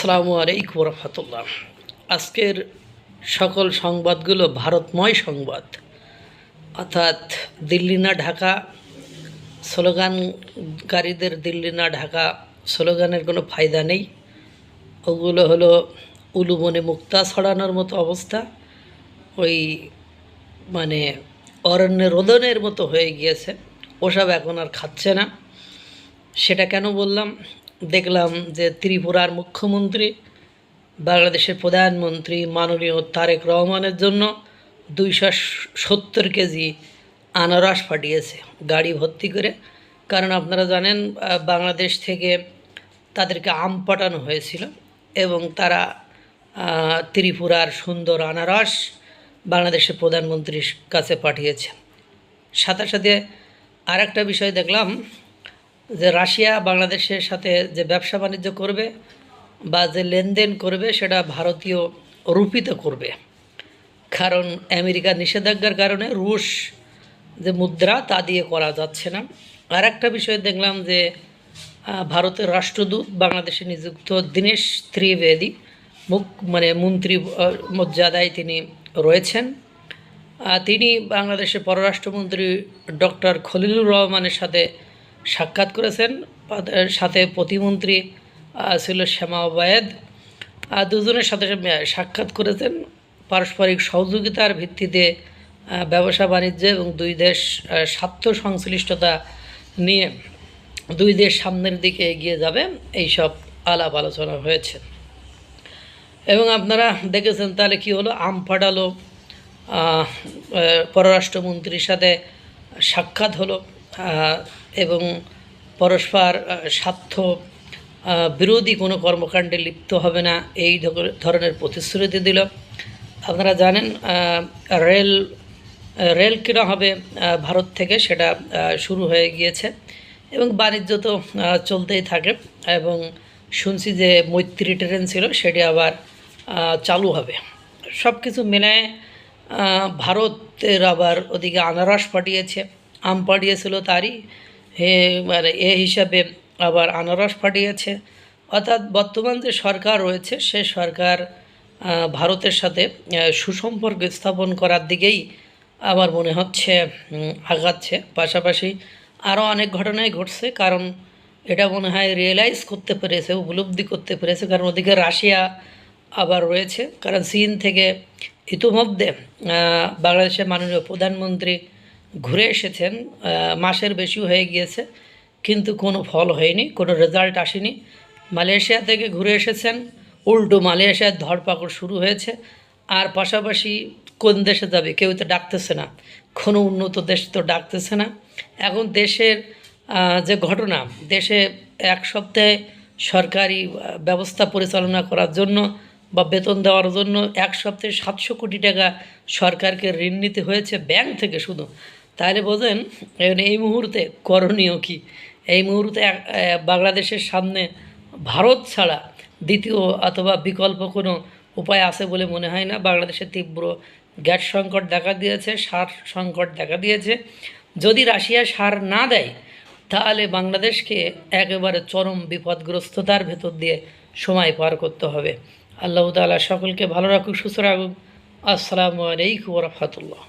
আসসালামু আলাইকুম রহমতুল্লাহ। আজকের সকল সংবাদগুলো ভারতময় সংবাদ, অর্থাৎ দিল্লি না ঢাকা স্লোগানকারীদের দিল্লি না ঢাকা স্লোগানের কোনো ফায়দা নেই। ওগুলো হলো উলুবনে মুক্তা ছড়ানোর মতো অবস্থা, ওই মানে অরণ্যে রোদনের মতো হয়ে গিয়েছে। ওসব এখন আর খাচ্ছে না। সেটা কেন বললাম? দেখলাম যে ত্রিপুরার মুখ্যমন্ত্রী বাংলাদেশের প্রধানমন্ত্রী মাননীয় তারেক রহমানের জন্য 270 কেজি আনারস পাঠিয়েছে গাড়ি ভর্তি করে। কারণ আপনারা জানেন বাংলাদেশ থেকে তাদেরকে আম পাঠানো হয়েছিল এবং তারা ত্রিপুরার সুন্দর আনারস বাংলাদেশের প্রধানমন্ত্রীর কাছে পাঠিয়েছে। সাথে সাথে আর একটা বিষয় দেখলাম যে রাশিয়া বাংলাদেশের সাথে যে ব্যবসা বাণিজ্য করবে বা যে লেনদেন করবে সেটা ভারতীয় রুপিতে করবে, কারণ আমেরিকার নিষেধাজ্ঞার কারণে রুশ যে মুদ্রা তা দিয়ে করা যাচ্ছে না। আর একটা বিষয় দেখলাম যে ভারতের রাষ্ট্রদূত বাংলাদেশে নিযুক্ত দীনেশ ত্রিবেদী মন্ত্রী মর্যাদায় তিনি রয়েছেন। তিনি বাংলাদেশের পররাষ্ট্রমন্ত্রী ডক্টর খলিলুর রহমানের সাথে সাক্ষাৎ করেছেন। সাথে প্রতিমন্ত্রী ছিল শ্যামা ওবায়েদ। দুজনের সাথে সাক্ষাৎ করেছেন। পারস্পরিক সহযোগিতার ভিত্তিতে ব্যবসা বাণিজ্য এবং দুই দেশ স্বার্থ সংশ্লিষ্টতা নিয়ে দুই দেশ সামনের দিকে এগিয়ে যাবে, এইসব আলাপ আলোচনা হয়েছে। এবং আপনারা দেখেছেন তাহলে কি হলো, আম ফাটালো, পররাষ্ট্রমন্ত্রীর সাথে সাক্ষাৎ হলো এবং পরস্পর স্বার্থ বিরোধী কোনো কর্মকাণ্ডে লিপ্ত হবে না, এই ধরনের প্রতিশ্রুতি দিল। আপনারা জানেন রেল কেনা হবে ভারত থেকে, সেটা শুরু হয়ে গিয়েছে এবং বাণিজ্য তো চলতেই থাকে। এবং শুনছি যে মৈত্রী ট্রেন ছিল সেটি আবার চালু হবে। সব কিছু মিলে ভারতের আবার ওদিকে আনারস পাঠিয়েছে, আম পাঠিয়েছিল তারই এ হিসাবে আবার আনারস পাঠিয়েছে। অর্থাৎ বর্তমান যে সরকার রয়েছে সে সরকার ভারতের সাথে সুসম্পর্ক স্থাপন করার দিকেই আমার মনে হচ্ছে আগাচ্ছে। পাশাপাশি আরও অনেক ঘটনাই ঘটছে, কারণ এটা মনে হয় রিয়েলাইজ করতে পেরেছে, উপলব্ধি করতে পেরেছে, কারণ ওদিকে রাশিয়া আবার রয়েছে। কারণ চীন থেকে ইতিমধ্যে বাংলাদেশের মাননীয় প্রধানমন্ত্রী ঘুরে এসেছেন, মাসের বেশি হয়ে গিয়েছে, কিন্তু কোনো ফল হয়নি, কোনো রেজাল্ট আসেনি। মালয়েশিয়া থেকে ঘুরে এসেছেন, উল্টো মালয়েশিয়ার ধরপাকড় শুরু হয়েছে। আর পাশাপাশি কোন দেশে যাবে কেউ তো ডাকতেছে না, কোনো উন্নত দেশ তো ডাকতেছে না। এখন দেশের যে ঘটনা, দেশে এক সপ্তাহে সরকারি ব্যবস্থা পরিচালনা করার জন্য বা বেতন দেওয়ার জন্য এক সপ্তাহে 700 কোটি টাকা সরকারকে ঋণ নিতে হয়েছে ব্যাংক থেকে শুধু। তাহলে বোঝেন এই মুহূর্তে করণীয় কী। এই মুহূর্তে বাংলাদেশের সামনে ভারত ছাড়া দ্বিতীয় অথবা বিকল্প কোনো উপায় আছে বলে মনে হয় না। বাংলাদেশে তীব্র গ্যাস সংকট দেখা দিয়েছে, সার সংকট দেখা দিয়েছে। যদি রাশিয়া সার না দেয় তাহলে বাংলাদেশকে একেবারে চরম বিপদগ্রস্ততার ভেতর দিয়ে সময় পার করতে হবে। আল্লাহ তাআলা সকলকে ভালো রাখুক, সুস্থ রাখুক। আসসালামু আলাইকুম ওয়া রাহমাতুল্লাহ।